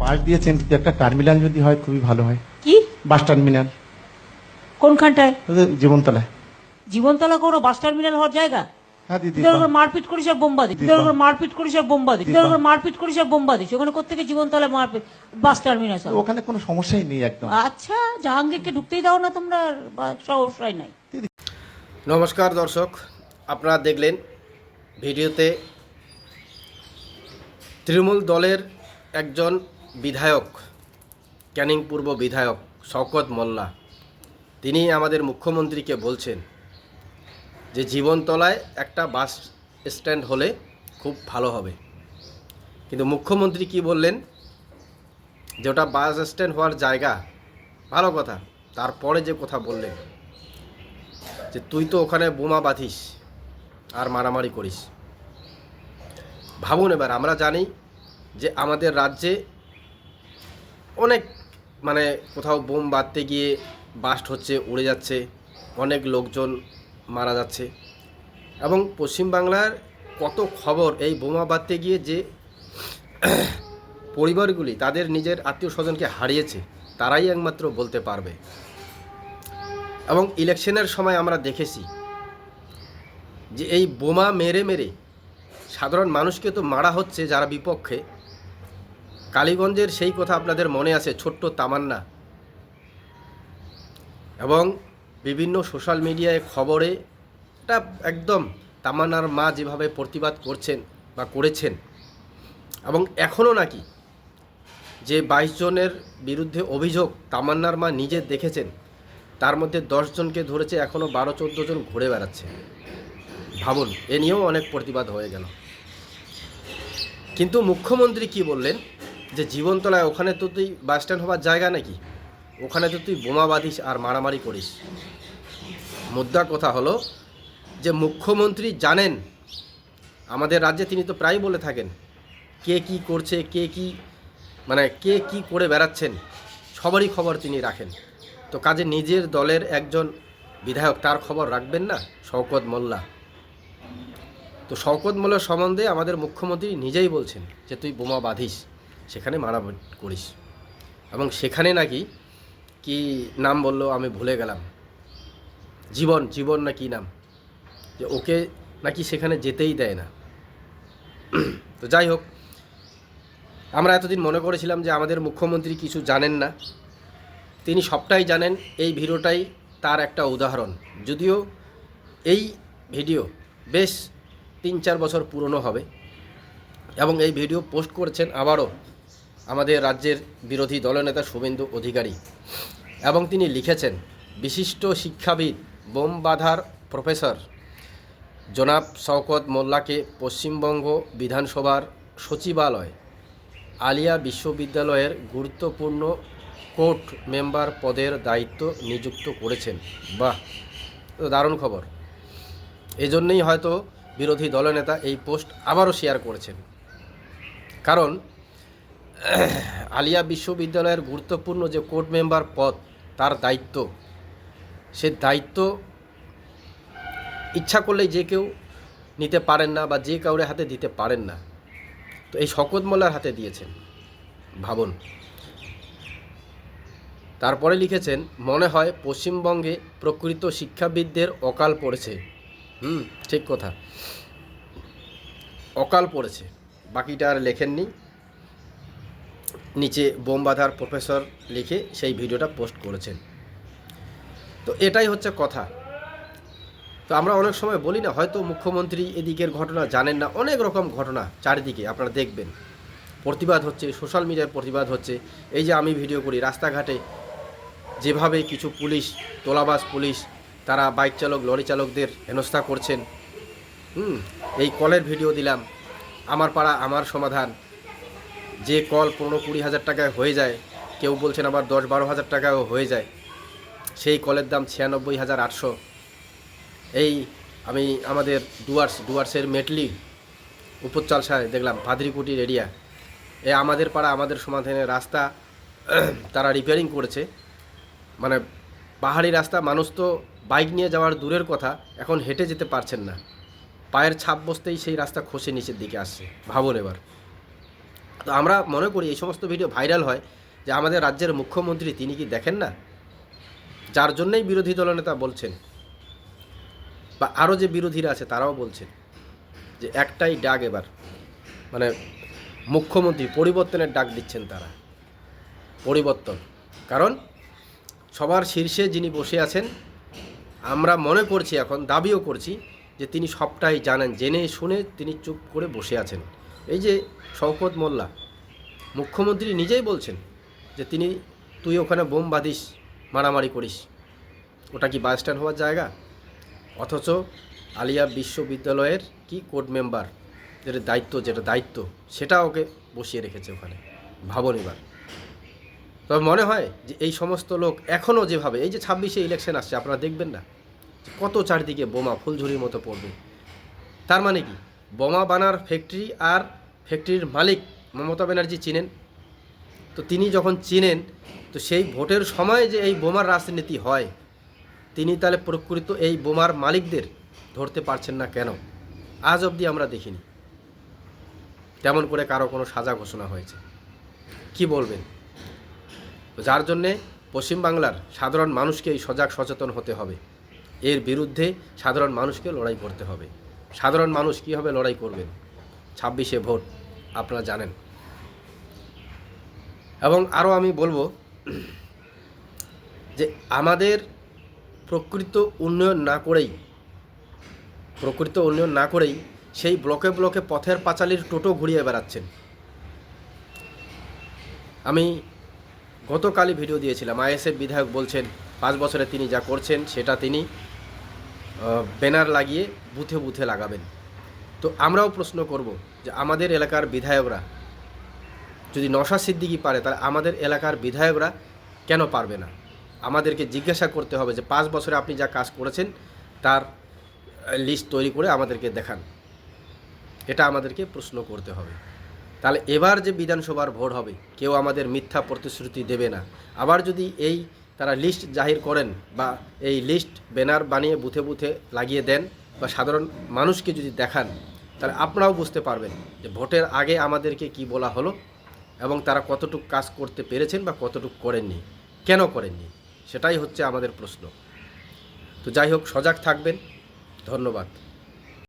পাশ দিয়েছেন, কিন্তু একটা টার্মিনাল যদি হয় খুবই ভালো হয়। কি বাস টার্মিনাল কোনখানটায়? জীবনতলায়। জীবনতলা কোনো বাস টার্মিনাল হওয়ার জায়গা? হ্যাঁ দিদি, তোর উপর মারপিট করিস আর বোম্বা দিস, তোর উপর মারপিট করিস আর বোম্বা দিস, তোর উপর মারপিট করিস আর বোম্বা দিস। ওখানে কোত্থেকে জীবনতলা মারপিট বাস টার্মিনাল? ওখানে কোনো সমস্যাই নেই একদম। আচ্ছা, জাহাঙ্গীরকে ঢুকতেই দাও না তোমরা, সমস্যাই নাই। নমস্কার দর্শক, আপনারা দেখলেন ভিডিওতে তৃণমূল দলের একজন বিধায়ক, ক্যানিং পূর্ব বিধায়ক শওকত মোল্লা, তিনি আমাদের মুখ্যমন্ত্রীকে বলছেন যে জীবনতলায় একটা বাস স্ট্যান্ড হলে খুব ভালো হবে। কিন্তু মুখ্যমন্ত্রী কি বললেন যে ওটা বাস স্ট্যান্ড হওয়ার জায়গা, ভালো কথা, তারপরে যে কথা বললেন যে তুই তো ওখানে বোমা বাঁধিস আর মারামারি করিস। ভাবুন, এবার আমরা জানি যে আমাদের রাজ্যে অনেক কোথাও বোম বাঁধতে গিয়ে বাস্ট হচ্ছে, উড়ে যাচ্ছে, অনেক লোকজন মারা যাচ্ছে, এবং পশ্চিমবাংলার কত খবর এই বোমা বাঁধতে গিয়ে যে পরিবারগুলি তাদের নিজের আত্মীয় স্বজনকে হারিয়েছে, তারাই একমাত্র বলতে পারবে। এবং ইলেকশনের সময় আমরা দেখেছি যে এই বোমা মেরে মেরে সাধারণ মানুষকে তো মারা হচ্ছে যারা বিপক্ষে। কালীগঞ্জের সেই কথা আপনাদের মনে আছে, ছোট্ট তামান্না, এবং বিভিন্ন সোশ্যাল মিডিয়ায় খবরে এটা একদম তামান্নার মা যেভাবে প্রতিবাদ করছেন বা করেছেন, এবং এখনও নাকি যে 22 জনের বিরুদ্ধে অভিযোগ তামান্নার মা নিজে দেখেছেন, তার মধ্যে 10 জনকে ধরেছে, এখনও 12-14 জন ঘুরে বেড়াচ্ছে। ভাবুন, এ নিয়েও অনেক প্রতিবাদ হয়ে গেল। কিন্তু মুখ্যমন্ত্রী কি বললেন যে জীবনতলায় ওখানে তো তুই বাস স্ট্যান্ড হওয়ার জায়গা নাকি, ওখানে তো তুই বোমা বাঁধিস আর মারামারি করিস। মুদ্রা কথা হলো যে মুখ্যমন্ত্রী জানেন আমাদের রাজ্যে, তিনি তো প্রায় বলে থাকেন কে কি করছে, কে কি করে বেড়াচ্ছেন, সবারই খবর তিনি রাখেন। তো কাজে নিজের দলের একজন বিধায়ক, তার খবর রাখবেন না শওকত মোল্লা? তো শওকত মোল্লার সম্বন্ধে আমাদের মুখ্যমন্ত্রী নিজেই বলছেন যে তুই বোমা বাঁধিস, সেখানে মারামারি করিস, এবং সেখানে নাকি কি নাম বললো আমি ভুলে গেলাম, জীবন না কি নাম, যে ওকে নাকি সেখানে যেতেই দেয় না। তো যাই হোক, আমরা এতদিন মনে করেছিলাম যে আমাদের মুখ্যমন্ত্রী কিছু জানেন না, তিনি সবটাই জানেন। এই ভিডিওটাই তার একটা উদাহরণ, যদিও এই ভিডিও বেশ 3-4 বছর পুরনো হবে, এবং এই ভিডিও পোস্ট করেছেন আবারও আমাদের রাজ্যের বিরোধী দলনেতা শুভেন্দু অধিকারী, এবং তিনি লিখেছেন বিশিষ্ট শিক্ষাবিদ, বোম বাঁধার প্রফেসর জনাব শওকত মোল্লাকে পশ্চিমবঙ্গ বিধানসভার সচিবালয় আলিয়া বিশ্ববিদ্যালয়ের গুরুত্বপূর্ণ কোর্ট মেম্বার পদের দায়িত্ব নিযুক্ত করেছেন। বাহ, দারুণ খবর। এজন্যই হয়তো বিরোধী দলনেতা এই পোস্ট আবারও শেয়ার করেছেন, কারণ আলিয়া বিশ্ববিদ্যালয়ের গুরুত্বপূর্ণ যে কোর্ট মেম্বার পদ, তার দায়িত্ব, সে দায়িত্ব ইচ্ছা করলেই যে কেউ নিতে পারেন না, বা যে কাউরে হাতে দিতে পারেন না। তো এই শওকত মোল্লার হাতে দিয়েছেন, ভাবুন। তারপরে লিখেছেন মনে হয় পশ্চিমবঙ্গে প্রকৃত শিক্ষাবিদদের অকাল পড়েছে। ঠিক কথা, অকাল পড়েছে। বাকিটা আর লেখেননি, নিচে বোম বাঁধার প্রফেসর লিখে সেই ভিডিওটা পোস্ট করেছেন। তো এটাই হচ্ছে কথা। তো আমরা অনেক সময় বলি না, হয়তো মুখ্যমন্ত্রী এদিকের ঘটনা জানেন না, অনেক রকম ঘটনা চারিদিকে আপনারা দেখবেন, প্রতিবাদ হচ্ছে, সোশ্যাল মিডিয়ায় প্রতিবাদ হচ্ছে। এই যে আমি ভিডিও করি, রাস্তাঘাটে যেভাবে কিছু পুলিশ, তোলাবাজ পুলিশ, তারা বাইক চালক, লরি চালকদের হেনস্থা করছেন। এই কলের ভিডিও দিলাম, আমার পাড়া আমার সমাধান, যে কল 15-20 হাজার টাকায় হয়ে যায়, কেউ বলছেন আবার 10-12 হাজার টাকাও হয়ে যায়, সেই কলের দাম 96,800। এই আমি আমাদের ডুয়ার্সের মেটলি উপরচালসায় দেখলাম, ভাদ্রিকুটির এরিয়া, আমাদের পাড়া আমাদের সমাধানের রাস্তা তারা রিপেয়ারিং করেছে। পাহাড়ি রাস্তা, মানুষ তো বাইক নিয়ে যাওয়ার দূরের কথা, এখন হেঁটে যেতে পারছেন না, পায়ের ছাপ বসতেই সেই রাস্তা খসে নিচের দিকে আসছে। ভাবুন এবার। তো আমরা মনে করি এই সমস্ত ভিডিও ভাইরাল হয় যে আমাদের রাজ্যের মুখ্যমন্ত্রী তিনি কি দেখেন না, যার জন্যই বিরোধী দলনেতা বলছেন বা আরও যে বিরোধীরা আছে তারাও বলছেন যে একটাই ডাক এবার, মানে মুখ্যমন্ত্রী পরিবর্তনের ডাক দিচ্ছেন তারা, পরিবর্তন। কারণ সবার শীর্ষে যিনি বসে আছেন, আমরা মনে করছি, এখন দাবিও করছি যে তিনি সবটাই জানেন, জেনে শুনে তিনি চুপ করে বসে আছেন। এই যে শওকত মোল্লা মুখ্যমন্ত্রী নিজেই বলছেন যে তুই ওখানে বোম বাঁধিস, মারামারি করিস, ওটা কি বাস স্ট্যান্ড হওয়ার জায়গা? অথচ আলিয়া বিশ্ববিদ্যালয়ের কি কোর্ট মেম্বার যেটা দায়িত্ব সেটা ওকে বসিয়ে রেখেছে ওখানে। ভাবুন এবার। তবে মনে হয় যে এই সমস্ত লোক এখনও যেভাবে, এই যে 26-এ ইলেকশন আসছে, আপনারা দেখবেন না যে কত চারদিকে বোমা ফুলঝুরির মতো পড়বে। তার মানে কি, বোমা বানার ফ্যাক্টরি আর ফ্যাক্টরির মালিক মমতা ব্যানার্জি চিনেন। তো তিনি যখন চিনেন, তো সেই ভোটের সময় যে এই বোমার রাজনীতি হয়, তিনি তাহলে প্রকৃত এই বোমার মালিকদের ধরতে পারছেন না কেন? আজ অবধি আমরা দেখিনি তেমন করে কারো কোনো সাজা ঘোষণা হয়েছে। কি বলবেন? যার জন্যে পশ্চিমবাংলার সাধারণ মানুষকে এই সচেতন হতে হবে, এর বিরুদ্ধে সাধারণ মানুষকে লড়াই করতে হবে। সাধারণ মানুষ কীভাবে লড়াই করবেন? 26-এ ভোট, আপনারা জানেন। এবং আরও আমি বলবো যে আমাদের প্রকৃত উন্নয়ন না করেই সেই ব্লকে ব্লকে পথের পাঁচালীর টোটো ঘুরিয়ে বেড়াচ্ছেন। আমি গতকালই ভিডিও দিয়েছিলাম, আইএসএফ বিধায়ক বলছেন 5 বছরে তিনি যা করছেন সেটা তিনি ব্যানার লাগিয়ে বুথে বুথে লাগাবেন। তো আমরাও প্রশ্ন করব যে আমাদের এলাকার বিধায়করা যদি নওশাদ সিদ্দিকী পারে, তাহলে আমাদের এলাকার বিধায়করা কেন পারবে না? আমাদেরকে জিজ্ঞাসা করতে হবে যে 5 বছরে আপনি যা কাজ করেছেন তার লিস্ট তৈরি করে আমাদেরকে দেখান। এটা আমাদেরকে প্রশ্ন করতে হবে। তাহলে এবার যে বিধানসভার ভোট হবে, কেউ আমাদের মিথ্যা প্রতিশ্রুতি দেবে না। আবার যদি তারা লিস্ট জাহির করেন বা এই লিস্ট ব্যানার বানিয়ে বুথে বুথে লাগিয়ে দেন বা সাধারণ মানুষকে যদি দেখান, তাহলে আপনারাও বুঝতে পারবেন যে ভোটের আগে আমাদেরকে কি বলা হলো এবং তারা কতটুকু কাজ করতে পেরেছেন বা কতটুকু করেননি, কেন করেননি, সেটাই হচ্ছে আমাদের প্রশ্ন। তো যাই হোক, সজাগ থাকবেন। ধন্যবাদ।